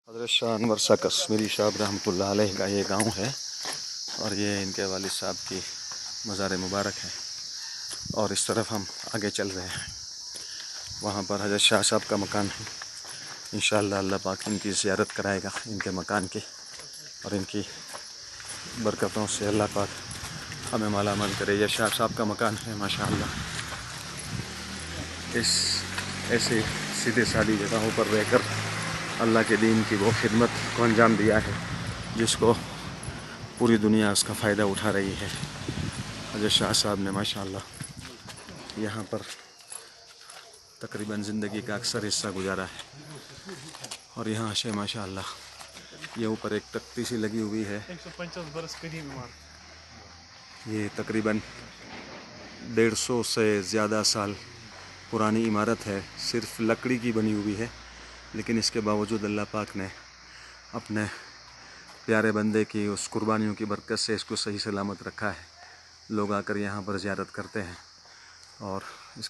حضرت شاہ انور شاہ کشمیری صاحب رحمۃ اللہ علیہ کا یہ گاؤں ہے اور یہ ان کے والد صاحب کی مزار مبارک ہے، اور اس طرف ہم آگے چل رہے ہیں، وہاں پر حضرت شاہ صاحب کا مکان ہے۔ انشاءاللہ اللہ پاک ان کی زیارت کرائے گا، ان کے مکان کی، اور ان کی برکتوں سے اللہ پاک ہمیں مالا مال کرے۔ یہ شاہ صاحب کا مکان ہے ماشاءاللہ۔ اس ایسے سیدھے سادھی جگہوں پر رہ کر اللہ کے دین کی وہ خدمت کو انجام دیا ہے جس کو پوری دنیا اس کا فائدہ اٹھا رہی ہے۔ حضرت شاہ صاحب نے ماشاءاللہ یہاں پر تقریباً زندگی کا اکثر حصہ گزارا ہے، اور یہاں سے ماشاءاللہ یہ اوپر ایک تختی سی لگی ہوئی ہے، 150 برس قدیم عمارت۔ یہ تقریباً 150 سے زیادہ سال پرانی عمارت ہے، صرف لکڑی کی بنی ہوئی ہے، لیکن اس کے باوجود اللہ پاک نے اپنے پیارے بندے کی اس قربانیوں کی برکت سے اس کو صحیح سلامت رکھا ہے۔ لوگ آ کر یہاں پر زیارت کرتے ہیں اور اس